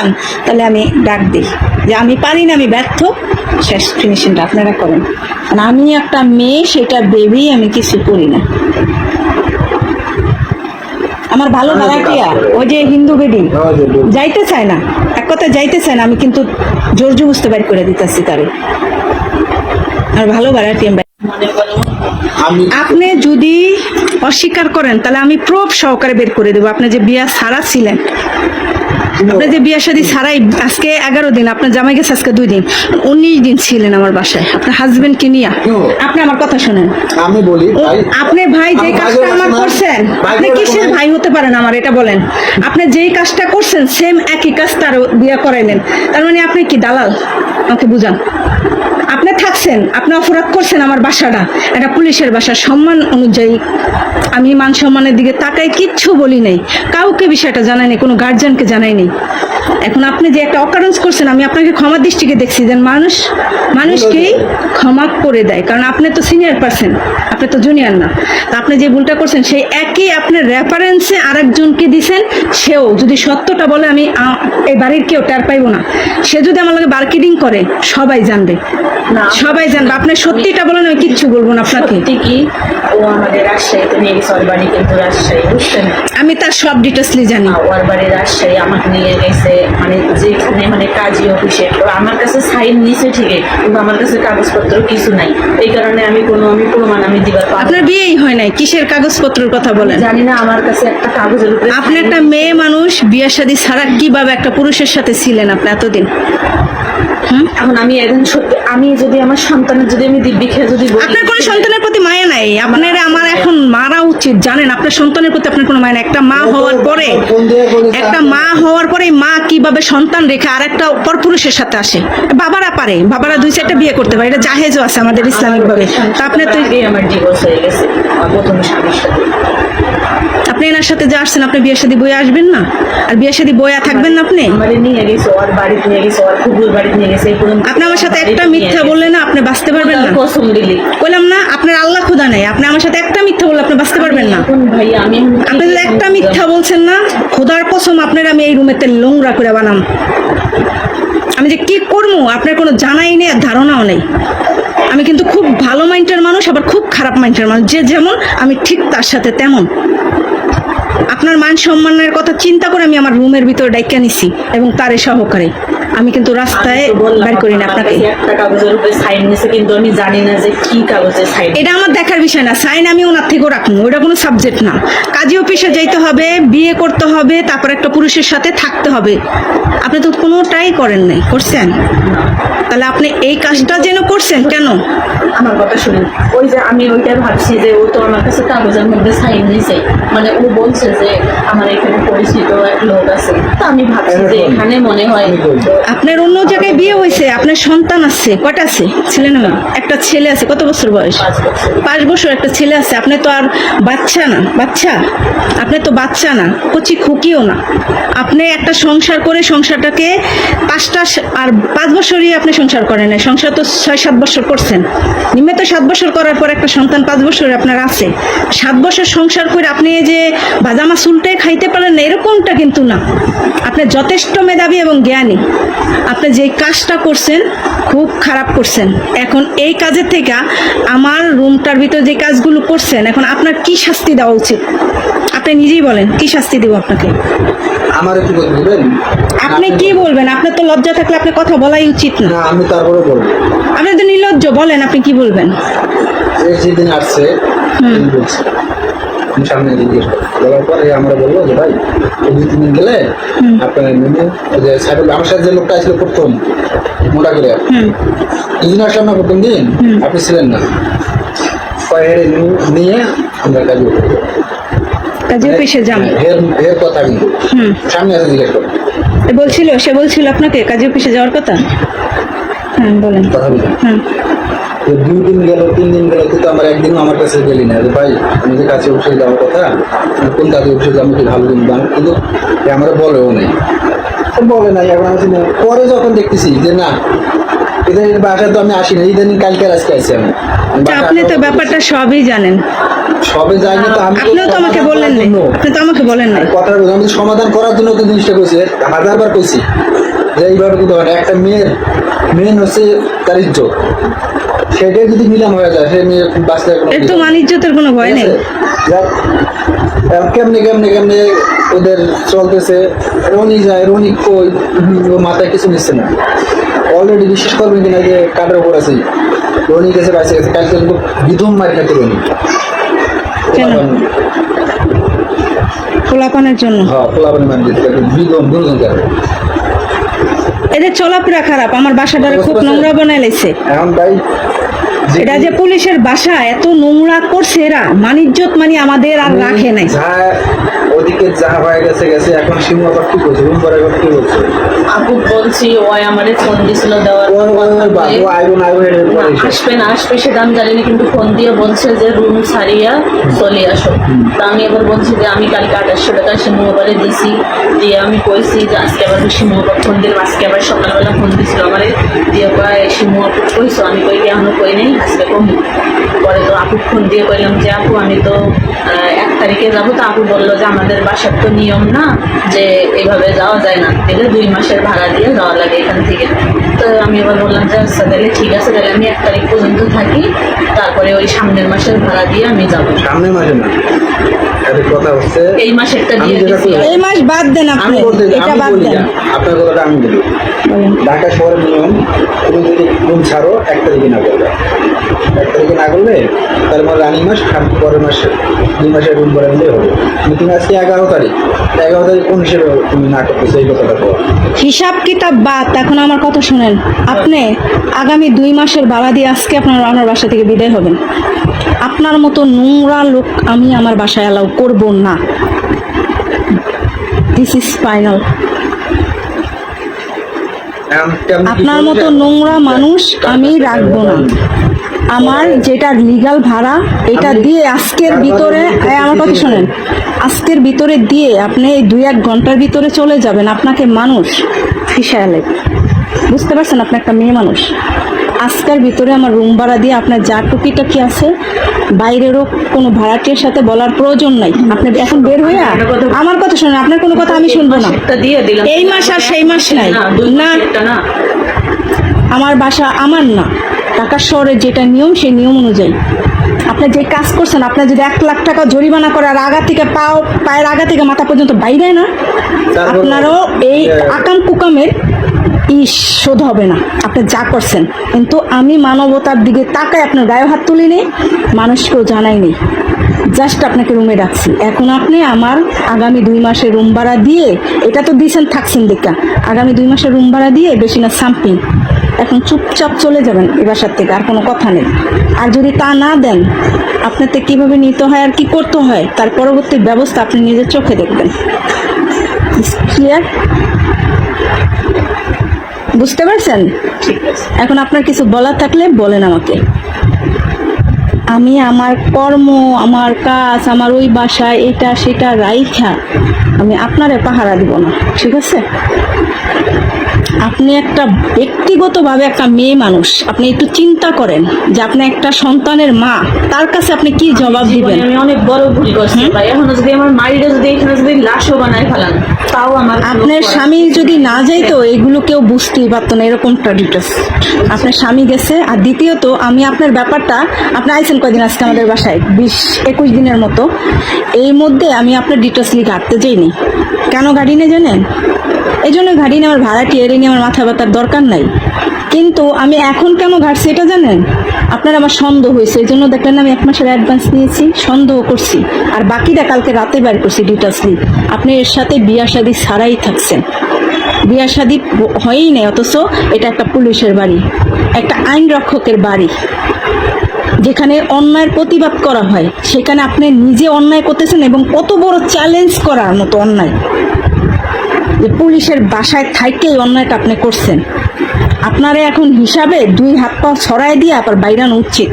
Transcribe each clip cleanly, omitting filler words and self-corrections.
চান তাহলে আমি ডাক দিই যে আমি পারি না, আমি ব্যর্থ, শেষ ফিনিশিংটা আপনারা করেন। কারণ আমি একটা মেয়ে, সেটা ভেবেই আমি কিছু করি না। আমার ভালো ভাড়াটিয়া ওই যে হিন্দু বেডি যাইতে চায় না, এক কথা যাইতে চায় না, আমি কিন্তু জোর জবরদস্তি বাইর করে দিতেছি তারে। আর ভালো ভাড়াটিয়া আপনি যদি অস্বীকার করেন তাহলে আমি প্রুফ সহকারে বের করে দেবো। আপনি যে বিয়া ছাড়া ছিলেন, আপনি যে বিয়া শাদী ছাড়াই আজকে 11 দিন, আপনার জামাই গেছে আজকে 2 দিন, 19 দিন ছিলেন আমার বাসায় আপনার হাজবেন্ড কে নিয়ে। আপনি আমার কথা শুনেন, আমি বলি আপনি ভাই যে কাজটা আমার করছেন, আপনি কিসের ভাই হতে পারেন আমার এটা বলেন। আপনি যেই কাজটা করছেন সেম একই কাজ তার বিয়া করাইলেন, তার মানে আপনি কি দালাল? আমাকে বুঝান। আপনি থাকছেন, আপনি অপরাধ করছেন আমার বাসাটা, এটা পুলিশের বাসা, সম্মান অনুযায়ী আমি মান সম্মানের দিকে তাকাই, কিচ্ছু বলি নাই, কাউকে বিষয়টা জানাই নাই, কোনো গার্জিয়ানকে জানাই নাই। এখন আপনি যে একটা অকারেন্স করছেন, আমি আপনাকে ক্ষমা দৃষ্টিকে দেখছি যে মানুষকেই ক্ষমা করে দেয়, কারণ আপনি তো সিনিয়র পারসন, আপনি তো জুনিয়র না। তা আপনি যে ভুলটা করছেন সেই একই আপনার রেফারেন্সে আরেকজনকে দিছেন, সেও যদি সত্যটা বলে আমি এই বাড়ির কেউ টের পাইব না। সে যদি আমার লাগে মার্কেটিং করে সবাই জানবে, সবাই জানবে। আপনি সত্যিটা বলেন, আমি কিচ্ছু বলবো না আপনাকে। কি ও আমাদের রাজশাহীতে নিয়ে গেছে, ওর বাড়ি কিন্তু রাজশাহী, বুঝছেন? আমি তার সব ডিটেলসলি জানি। ওর বাড়ি রাজশাহী, আমাকে নিয়ে গেছে মানে যেখানে মানে কাজী অফিসে। আমার কাছে সাইন নিছে ঠিকই, কিন্তু আমার কাছে কাগজপত্র কিছু নাই। এই কারণে আমি প্রমাণ আমি দিবার পারবো না। আপনার বিয়েই হয় নাই, কিসের কাগজপত্রের কথা বলেন? জানি না, আমার কাছে একটা কাগজের উপরে। আপনি একটা মেয়ে মানুষ, বিয়ে শাদী ছাড়া কিভাবে একটা পুরুষের সাথে ছিলেন আপনি এতদিন? এখন আমি একজন সত্যি, আমি যদি আমার সন্তানের যদি আমি দিব্যি খেয়ে যদি আপনার কোনো সন্তানের প্রতি মায়া নাই, আপনার আমার এখন মারা উচিত জানেন। আপনার সন্তানের প্রতি আপনার কোনো মায়া নাই। একটা মা হওয়ার পরে মা কিভাবে সন্তান রেখে আর একটা পরপুরুষের সাথে আসে? বাবারা পারে, বাবারা 2-4টা বিয়ে করতে পারে, এটা জাহেজও আছে আমাদের ইসলামিক ভাবে। তা আপনি তো আমার ডিভোর্স হয়ে গেছে প্রথম স্বামীর সাথে। আপনি এনার সাথে যা আসছেন, আপনি বিয়ে শাদী বয়ে আসবেন না? আর বিয়ে শাদী বয়ে থাকবেন না? আপনি আমারে নিয়ে গেছে, ওর বাড়িতে নিয়ে গেছে, ওর ফুফুর বাড়িতে নিয়ে গেছে। আপনি আমার সাথে একটা মিথ্যা বললে না আপনি বাঁচতে পারবেন না। কসম দিলি বললাম না, আপনার আল্লাহ খোদা নেই, আপনি আমার সাথে একটা মিথ্যা বললে আপনি বাঁচতে পারবেন না। ভাইয়া আমি আপনি যদি একটা মিথ্যা বলছেন না, খোদার কসম আপনার আমি এই রুমেতে নোংরা করে বানাম। আমি যে কি করবো আপনার কোনো জানাই নেই, ধারণাও নেই। আমি কিন্তু খুব ভালো মাইন্ডের মানুষ, আবার খুব খারাপ মাইন্ডের মানুষ। যে যেমন আমি ঠিক তার সাথে তেমন। আপনার মান সম্মানের কথা চিন্তা করে আমি আমার রুমের ভিতরে ডাইকা নিছি এবং তারে সহকারে। আমি কিন্তু রাস্তায় বের করি না আপনাকে। একটা কাগজের উপরে সাইন নিছে, কিন্তু আমি জানি না যে কি কাগজে সাইন। এটা আমার দেখার বিষয় না। সাইন আমি ওনার থেকেও রাখবো, ওটা কোনো সাবজেক্ট না। কাজী অফিসে যাইতে হবে, বিয়ে করতে হবে, তারপর একটা পুরুষের সাথে থাকতে হবে। আপনি তো কোনোটাই করেন নাই, করছেন? তাহলে আপনি এই কাজটা যেন করছেন কেন? আমার কথা শুনুন, ওই যে আমি ওইটা ভাবছি যে ও তো আমার কাছে কাগজের মধ্যে সাইন নিছে, মানে ও বলছে যে আমার এখানে পরিচিত এক লোক আছে। তো আমি ভাবছি যে এখানে মনে হয় আপনার অন্য জায়গায় বিয়ে হয়েছে, আপনার সন্তান আছে, কয়টা আছে? ছেলে না মেয়ে? একটা ছেলে আছে। কত বছর বয়স? 5 বছর। একটা ছেলে আছে। আপনি তো আর বাচ্চা না, আপনি তো বাচ্চা না, কচি খুকিও না। আপনি একটা সংসার করে সংসারটাকে 5 বছরই আপনি সংসার করেন না। সংসার তো 6-7 বছর করছেন, নিম্নে তো 7 বছর করার পর একটা সন্তান 5 বছর আপনার আছে। 7 বছর সংসার করে আপনি যে বাজামা চুলটে খাইতে পারেন না এরকমটা কিন্তু না। আপনি যথেষ্ট মেধাবী এবং জ্ঞানী। আপনি যে কাজটা করছেন খুব খারাপ করছেন। এখন এই কাজের থেকে আমার রুমটার ভিতরে যে কাজগুলো করছেন, এখন আপনার কি শাস্তি দেওয়া উচিত? আপনি নিজেই বলেন, কি শাস্তি দেব আপনাকে? আমার একটু কথা বলবেন? আপনি কি বলবেন? আপনার তো লজ্জা থাকলে আপনি কথা বলাই উচিত না। আমি তারপরে বলবো। আপনি তো নির্লজ্জ, বলেন আপনি কি বলবেন? যেদিন আসছে বলছি, আমি সামনে জিজ্ঞেস বলার পরে আমরা বলবো যে ভাই 2-3 দিন গেলে আপনার যে সাইকেল আমার সাথে যে লোকটা আসলে প্রথম মোটা করে দিন আসলাম না, প্রথম দিন আপনি ছিলেন না, হেরে নিয়ে আমরা কাজে অফিসে যাবো। এর কথা কিন্তু সামনে আসে জিজ্ঞেস করো। সে বলছিল আপনাকে কাজী অফিসে যাওয়ার কথা? হ্যাঁ বলেন। কথা বলুন। 2 দিন গেল, 3 দিন গেল, কিন্তু আমার একদিনও আমার কাছে গেলি না যে ভাই আমি যে কাজে অফিসে যাওয়ার কথা, কোন কাজে অফিসে যাবো কি ভালো দিন দাম, কিন্তু আমরা বলেও নেই, বলে নাই। এখন আমি পরে যখন দেখতেছি যে না ইদানিং বাসায় তো আমি আসি না, ইদানিং কালকে আজকে আসছি আমি। আপনি তো ব্যাপারটা সবই জানেন, সবে যায়নি তো আমি আপনিও তো আমাকে বললেন না, আপনি তো আমাকে বলেন না। কথা আমি সমাধান করার জন্য তো জিনিসটা কইছি, হাজারবার কইছি যে এইভাবে কিন্তু হয় না। একটা মেন হচ্ছে তার ইজ্জত, সেটাই যদি নিলাম হয়ে যায় সে মেয়ে বাঁচতে এর তো মানিজ্যতের কোনো ভয় নেই। কেমনে কেমনে কেমনে ওদের চলতেছে, রনি যায়, রনি কই, ও মাথায় কিছু নিচ্ছে না। অলরেডি বিশ্বাস করবেন কিনা যে কাটার উপর আছে, রনি গেছে বাইসে গেছে, কালকে কিন্তু বিধম মার খাতে রনি। কেন? খোলাপানের জন্য। হ্যাঁ, খোলাপান মার দিতে বিধম দুজন করে। এদের চলাফেরা খারাপ, আমার বাসাটারে খুব নোংরা বানাই লাইছে। এখন ভাই এটা যে পুলিশের বাসা এত নোংরা করছে এরা, মানিজ্যত মানে আমাদের আর রাখে নাই। যা ওদিকে যা হয়ে গেছে গেছে, এখন শিমু আবার কি করছে, রুম পরে কি বলছে, আপু বলছি ওই আমারে ফোন দিছিল দেওয়ার পর আসবে সেটা আমি জানি না, কিন্তু ফোন দিয়ে বলছে যে রুম ছাড়িয়া চলে আসো। তা আমি এবার বলছি যে আমি কালকে 2800 টাকা শিমু আবারে দিছি, দিয়ে আমি কইছি যে আজকে আবার শিমু আবার ফোন দিলাম, আজকে আবার সকালবেলা ফোন দিছিল আমারে, দিয়ে কয় শিমু আপু কইছো, আমি কই এখনো কই নেই, আজকে কম। পরে তো আপু ফোন দিয়ে কইলাম যে আপু আমি তো 1 তারিখে যাবো। তো আপু বললো যে আমাদের বাসার তো নিয়ম না যে এইভাবে যাওয়া যায় না, তাহলে 2 মাসের ভাড়া দিয়ে যাওয়া লাগে এখান থেকে। তো আমি এবার বললাম যে আচ্ছা তাহলে ঠিক আছে, তাহলে আমি 1 তারিখ পর্যন্ত থাকি, তারপরে ওই সামনের মাসের ভাড়া দিয়ে আমি যাবো। সামনের মাসে না, একটা কথা হচ্ছে এই মাসেরটা দিয়ে আমি যেটা দিছি। করি- এই মাস বাদ দেন আমি আপনি, বলতে এটা আমি বাদ বলি দেন। না, আপনার কথাটা আমি বলি। বলেন। ঢাকা শহরের নিয়ম, তুমি যদি রুম ছাড়ো 1 তারিখে না করবে, 1 তারিখে না করলে তার মানে রানিং মাস, পরের মাসে 2 মাসের রুম করে দিলেই হবে। কিন্তু তুমি আজকে 11 তারিখ, 11 তারিখ কোন হিসেবে তুমি না করতেছো, এই কথাটা বলো। হিসাব কিতাব বাদ, এখন আমার কথা শুনেন। আপনি আগামী 2 মাসের ভাড়া দিয়ে আজকে আপনার আমার বাসা থেকে বিদায় হবেন। আপনার মতো নোংরা লোক আমি আমার বাসায় অ্যালাউ করব না। This is final. আপনার মতো নোংরা মানুষ আমি রাখবো না। আমার যেটা লিগ্যাল ভাড়া এটা দিয়ে আজকের ভিতরে, আমার কথা শোনেন, আজকের ভিতরে দিয়ে আপনি এই 2-1 ঘন্টার ভিতরে চলে যাবেন। আপনাকে মানুষ ফিসায়ালে, বুঝতে পারছেন? আপনি একটা মেয়ে মানুষ। আজকের ভিতরে আমার রুম ভাড়া দিয়ে আপনার যা টুকিটাকি আছে, বাইরেরও কোনো ভাড়াটিয়ার সাথে বলার প্রয়োজন নাই। আপনি এখন বের হয়ে আমার কথা শোনেন, আপনার কোনো কথা আমি শুনবো না। মাসেরটা দিয়ে দিলাম। এই মাস আর সেই মাস নাই। না, 2 না, মাসেরটা না। আমার বাসা আমার না, ঢাকা শহরের যেটা নিয়ম সেই নিয়ম অনুযায়ী আপনি যে কাজ করছেন, আপনার যদি 1 লাখ টাকা জরিমানা করার আগা থেকে পায়ের আগা থেকে মাথা পর্যন্ত বাইরে না, আপনারও এই আকাম কুকামের শোধ হবে না, আপনি যা করছেন। কিন্তু আমি মানবতার দিকে তাকায় আপনার গায়ে হাত তুলি নেই, মানুষকেও জানাই নেই, জাস্ট আপনাকে রুমে রাখছি। এখন আপনি আমার আগামী 2 মাসের রুম ভাড়া দিয়ে, এটা তো দিয়েছেন থাকছেন দেখা, আগামী 2 মাসের রুম ভাড়া দিয়ে বেশি না সামথিং, এখন চুপচাপ চলে যাবেন এই বাসার থেকে, আর কোনো কথা নেই। আর যদি তা না দেন, আপনাতে কিভাবে নিতে হয় আর কি করতে হয় তার পরবর্তী ব্যবস্থা আপনি নিজের চোখে দেখবেন। ক্লিয়ার? বুঝতে পারছেন? ঠিক আছে। এখন আপনার কিছু বলার থাকলে বলেন আমাকে। আমি আমার কর্ম, আমার কাজ, আমার ওই বাসায় এটা সেটা রাইখা আমি আপনারে পাহারা দিব না, ঠিক আছে? আপনি একটা ব্যক্তিগতভাবে একটা মেয়ে মানুষ, আপনি একটু চিন্তা করেন যে আপনি একটা সন্তানের মা, তার কাছে আপনি কি জবাব দিবেন? জীবনে আমি অনেক বড় ভুল করছি ভাই। এখনো যদি আমার মাইরে যদি এখানে যদি লাশও বানায় ফেলান, তাও আমার কোনো আপনার করার স্বামী কিছু যদি নেই। না যাইতো এগুলো কেউ বুঝতেই পারতো না, এরকমটা ডিটেলস। আপনার স্বামী গেছে। আর দ্বিতীয়ত আমি আপনার ব্যাপারটা, আপনি আইছেন কয়দিন আজকে আমাদের বাসায়? 20-21 দিনের মতো। এই মধ্যে আমি আপনার ডিটেলসলি ঘাটতে যাইনি। কেন গাড়ি নিয়ে জানেন? এই জন্য গাড়ি নিয়ে আমার ভাড়াটি এড়ে নিয়ে আমার মাথা ব্যথার দরকার নাই। কিন্তু আমি এখন কেন ঘাটছি এটা জানেন? আপনার আমার সন্দেহ হয়েছে, এই জন্য দেখলেন আমি 1 মাসের অ্যাডভান্স নিয়েছি, সন্দেহ করছি। আর বাকিটা কালকে রাতে বের করছি ডিটেলসলি। আপনি এর সাথে বিয়া শাদী ছাড়াই থাকছেন, বিয়া শাদী হয়ই নেই, অথচ এটা একটা পুলিশের বাড়ি, একটা আইন রক্ষকের বাড়ি, যেখানে অন্যায়ের প্রতিবাদ করা হয়। সেখানে আপনি নিজে অন্যায় করতেছেন, এবং কত বড় চ্যালেঞ্জ করার মতো অন্যায়, যে পুলিশের বাসায় থাইকেই অন্যায়টা আপনি করছেন। আপনারে এখন হিসাবে 2 হাত পা ছড়াই দিয়ে আবার বাইরানো উচিত,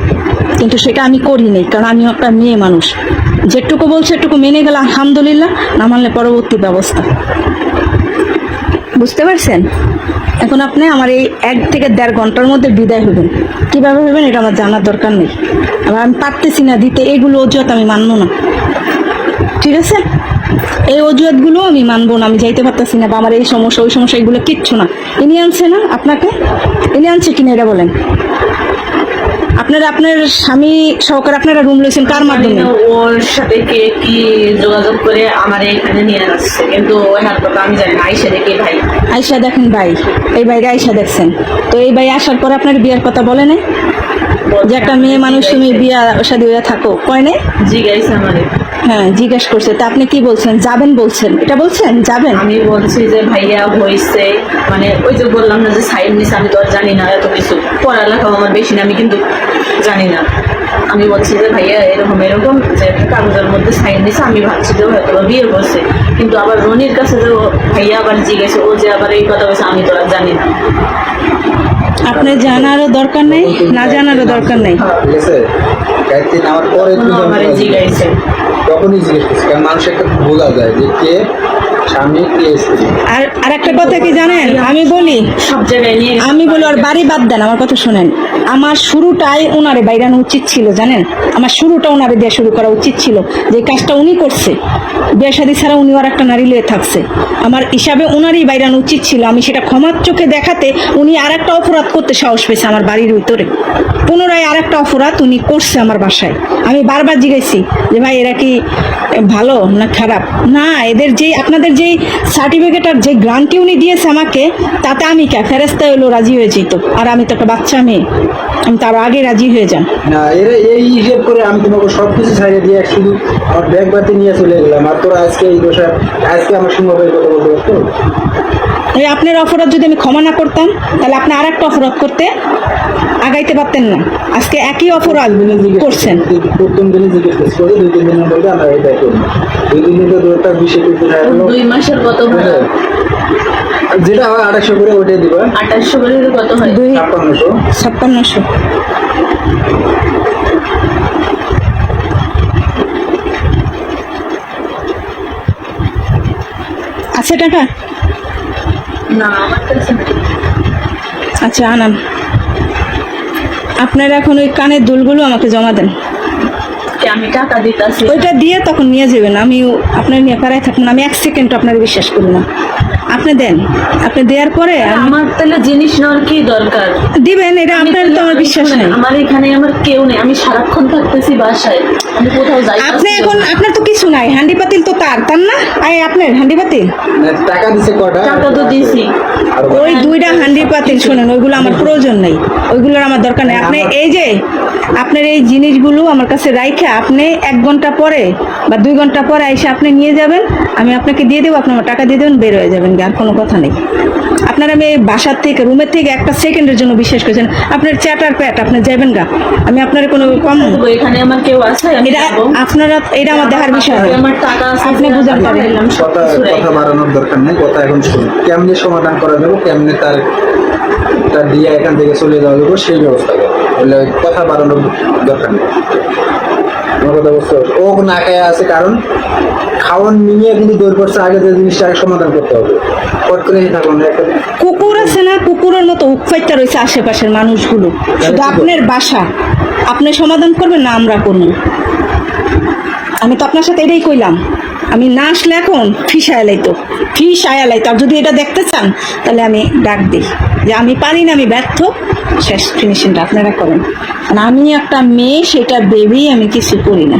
কিন্তু সেটা আমি করিনি, কারণ আমি একটা মেয়ে মানুষ। যেটুকু বলছে এটুকু মেনে গেলে আলহামদুলিল্লাহ, না মানলে পরবর্তী ব্যবস্থা। বুঝতে পারছেন? এখন আপনি আমার এই 1 থেকে 1.5 ঘন্টার মধ্যে বিদায় হবেন। কিভাবে হবেন এটা আমার জানার দরকার নেই। আবার আমি পারতেছি না দিতে, এগুলো অজুহাত আমি মানবো না, ঠিক আছে? এই অজুহাতগুলো আমি মানবো না। আমি যাইতে পারতেছি না বা আমার এই সমস্যা ওই সমস্যা, এগুলো কিচ্ছু না। ইনি আনছে না আপনাকে? ইনি আনছে কিনা এটা বলেন। আপনারা আপনার স্বামী সহকারে আপনারা রুম লইছেন কার মাধ্যমে? ওর সাথে কে কি যোগাযোগ করে আমার এখানে নিয়ে আসছে, কিন্তু ওই হাত কথা আমি জানি না। আইসা দেখি ভাই, আয়শা দেখেন ভাই, এই ভাইরা আয়শা দেখছেন তো? এই ভাই আসার পর আপনার বিয়ার কথা বলে নাই যে একটা মেয়ে মানুষ তুমি বিয়া শাদী হয়ে থাকো, কয় নাই? জিজ্ঞাসা আমারে। হ্যাঁ জিজ্ঞেস করছে, তা আপনি কি বলছেন? যাবেন বলছেন, এটা বলছেন যাবেন? আমি বলছি যে ভাইয়া হয়েছে, মানে ওই যে বললাম না যে সাইড নিছে, আমি তো আর জানি না এত কিছু, পড়ালেখাও আমার বেশি না, আমি কিন্তু জানি না। আমি বলছি যে ভাইয়া এরকম এরকম যে কাগজের মধ্যে সাইন দিছে, আমি ভাবছি যে হয়তো বা বিয়ে করছে, কিন্তু আবার রনির কাছে যে ভাইয়া আবার জিজ্ঞেসে ও যে আবার এই কথা বলছে, আমি তো আর জানি না। আপনার জানারও দরকার নেই, না জানারও দরকার নেই। ঠিক আছে, গায়ত্রী নামার পরে তুমি যখন আমার জিজ্ঞাসে তখনই জিজ্ঞেস করছি, কারণ মানুষ একটা বোঝা যায় যে কে স্বামী কে স্ত্রী। আর একটা কথা কি জানেন, আমি বলি, সব জায়গায় নিয়ে গেছে। আমি বলি ওর বাড়ি বাদ দেন, আমার কথা শোনেন। আমার শুরুটাই ওনারে বাইরানো উচিত ছিল, জানেন? আমার শুরুটা ওনারে দিয়ে শুরু করা উচিত ছিল। যে কাজটা উনি করছে, বিয়ে শাদী ছাড়া উনি আর একটা নারী লয়ে থাকছে, আমার হিসাবে ওনারই বাইরানো উচিত ছিল। আমি সেটা ক্ষমার চোখে দেখাতে উনি আর একটা অপরাধ করতে সাহস পেয়েছে আমার বাড়ির ভিতরে। পুনরায় আর একটা অপরাধ উনি করছে আমার বাসায়। আমি বারবার জিজ্ঞেসি যে ভাই এরা কি ভালো না খারাপ? না, এদের যে আপনাদের যেই সার্টিফিকেট আর যে গ্রান্টটি উনি দিয়েছে আমাকে, তাতে আমি কে ফেরেস্তা হলো রাজি হয়ে যেত। আর আমি তো একটা বাচ্চা মেয়ে, আমি তার আগে রাজি হয়ে যান। না এরা এই হিসেব করে আমি তোমাকে সবকিছু ছাড়িয়ে দিয়ে শুধু আমার ব্যাগ বাতি নিয়ে চলে গেলাম, আর তোরা আজকে এই দোষা আজকে আমার সিংহভাবে কথা বলতে পারতো। এই আপনার অপরাধ যদি আমি ক্ষমা না করতাম, তাহলে আপনি আর একটা অপরাধ করতে আগাইতে পারতেন না। আজকে একই অপরাধ করছেন। প্রথম দিনে জিজ্ঞেস করে 2-3 দিনের মধ্যে আমরা এটা করবো। 2-3 দিনে দৌড়টা 20-21 হাজার 2 মাসের কত ভাড়া? যেটা হয় 2800 করে ওইটাই দিবা। 2800 করে কত হয়? 5600। 5600। আছে টাকা? না আমার কাছে নেই। আচ্ছা আনান। আপনারা এখন ওই কানের দুলগুলো আমাকে জমা দেন। কি আমি টাকা দিতেছি? ওইটা দিয়ে তখন নিয়ে যাবেন। আমি আপনার নিয়ে পাড়ায় থাকুন, আমি 1 সেকেন্ড আপনার বিশ্বাস করি না। আপনি দেন, আপনি দেওয়ার পরে আমার তাহলে জিনিস নেওয়ার কি দরকার? দিবেন, এটা আপনার তো আমার বিশ্বাস নেই। আমার এখানে আমার কেউ নেই, আমি সারাক্ষণ থাকতেছি বাসায়, আমি কোথাও যাই। আপনি এখন আপনার তো কিছু নাই, হান্ডি পাতিল তো তার না? আই আপনার হান্ডি পাতিল টাকা দিছে কটা? টাকা তো দিছি। আর ওই 2টা হান্ডি পাতিল শোনেন, ওইগুলো আমার প্রয়োজন নেই, ওইগুলোর আমার দরকার নেই। আপনি এই যে আপনার এই জিনিসগুলো আমার কাছে রাইখে আপনি 1 ঘন্টা পরে বা 2 ঘন্টা পরে এসে আপনি নিয়ে যাবেন, আমি আপনাকে দিয়ে দেবো, আপনি আমার টাকা দিয়ে দেবেন, বের হয়ে যাবেন, আর কোনো কথা নেই। আপনার আমি এই বাসার থেকে রুমের থেকে 1 সেকেন্ডের জন্য বিশ্বাস করছেন, আপনার চ্যাটার প্যাট আপনি যাবেন গা, আমি আপনার কোনো কম এখানে আমার কেউ আছে? আমি এটা যাবো। আপনারা এটা আমার দেখার বিষয় না। আমার টাকা আছে, আপনি বুঝান পারেন। কথা বাড়ানোর দরকার নেই, কথা এখন শুনুন। কেমনে সমাধান করা যাবে, কেমনে তার দিয়ে এখান থেকে চলে যাওয়া যাবে সেই ব্যবস্থা করো, বলে কথা বাড়ানোর দরকার নেই। আমার কথা বুঝতে পারছো? ও না খায় আছে, কারণ খাওয়ান নিয়ে কিন্তু দৌড় পড়ছে, আগে যে জিনিসটা আগে সমাধান করতে হবে। পট করে থাকুন একটা কুকুর আছে না, কুকুরের মতো উৎপাইটা রয়েছে আশেপাশের মানুষগুলো। শুধু আপনার বাসা আপনি সমাধান করবেন না আমরা করবো। আমি তো আপনার সাথে এটাই কইলাম, আমি না আসলে এখন ফিস আয়ালাইতো, ফিস আয়ালাইতো। আর যদি এটা দেখতে চান তাহলে আমি ডাক দিই যে আমি পারি না, আমি ব্যর্থ, শেষ ফিনিশিংটা আপনারা করেন। আর আমি একটা মেয়ে, সেটা ভেবেই আমি কিছু করি না।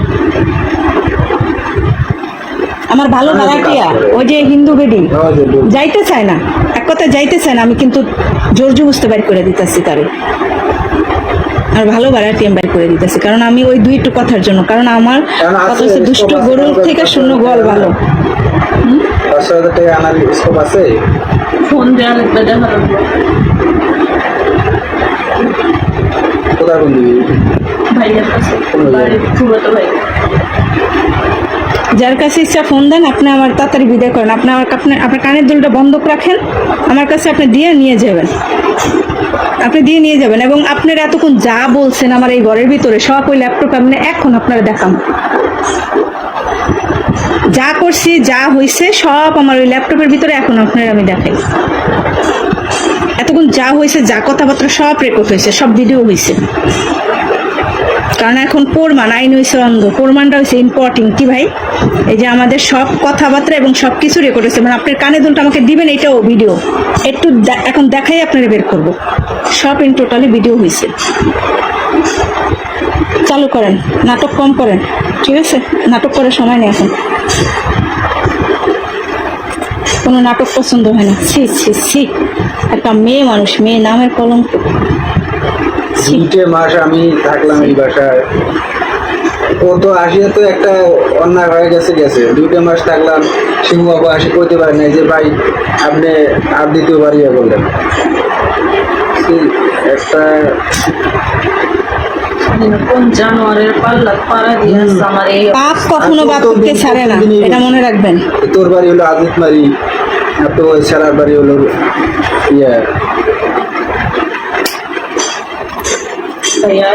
আমার ভালো ভাড়াটিয়া ওই যে হিন্দু বেডি যাইতে চায় না, এক কথা যাইতে চায় না, আমি কিন্তু জোর জবরদস্তি বাইর করে দিতেছি তারে। আর ভালো ভাড়াটি আমি বাইর করে দিতেছি, কারণ আমি ওই 2টো কথার জন্য, কারণ আমার কথা হচ্ছে দুষ্ট গরুর থেকে শূন্য গোয়াল ভালো। 5,000 টাকা আনার স্কোপ আছে। ফোন দেওয়া লাগবে, দেখা লাগবে। কোথায় ফোন দিবি? ভাইয়ের কাছে, বাড়ির ফুফাতো ভাই। যার কাছে ইচ্ছা ফোন দেন, আপনি আমার তাড়াতাড়ি বিদায় করেন। আপনি আপনার কানের দুলটা বন্ধক রাখেন, আমার কাছে আপনি দিয়ে নিয়ে যাবেন, আপনি দিয়ে নিয়ে যাবেন। এবং আপনারা এতক্ষণ যা বলছেন আমার এই ঘরের ভিতরে সব ওই ল্যাপটপ আপনি এখন আপনারা দেখান। যা করছি যা হয়েছে সব আমার ওই ল্যাপটপের ভিতরে এখন আপনার আমি দেখাই। এতক্ষণ যা হয়েছে যা কথাবার্তা সব রেকর্ড হয়েছে, সব ভিডিও হয়েছে। কারণ এখন প্রমাণ, আইন হয়েছে অন্ধ, প্রমাণটা হয়েছে ইম্পর্টেন্ট কি ভাই, এই যে আমাদের সব কথাবার্তা এবং সব কিছু রেকর্ড হয়েছে। মানে আপনার কানে দুলটা আমাকে দিবেন, এটাও ভিডিও একটু এখন দেখাই আপনারা বের করব, সব ইন টোটালি ভিডিও হয়েছে। চালু করেন, নাটক কম করেন, ঠিক আছে? নাটক করার সময় নেই এখন, কোনো নাটক পছন্দ হয় না। ছি ছি ছি, একটা মেয়ে মানুষ, মেয়ে নামের কলঙ্ক। 2 মাস আমি থাকলাম এই বাসায়, ও তো আসিয়া তো একটা অন্যায় হয়ে গেছে 2 মাস থাকলাম, সিংহ বাবু আসি কইতে পারে নাই যে ভাই আপনি আর দ্বিতীয়বার ইয়ে বললেন। একটা কোন জানোয়ারের পাড়া দিয়ে আসছে আমার এই পাপ কখনো বাপকে ছাড়ে না, এটা মনে রাখবেন। তোর বাড়ি হলো আজিতমারি, আর তো ওই ছাড়ার বাড়ি হলো ইয়ে ভাইয়া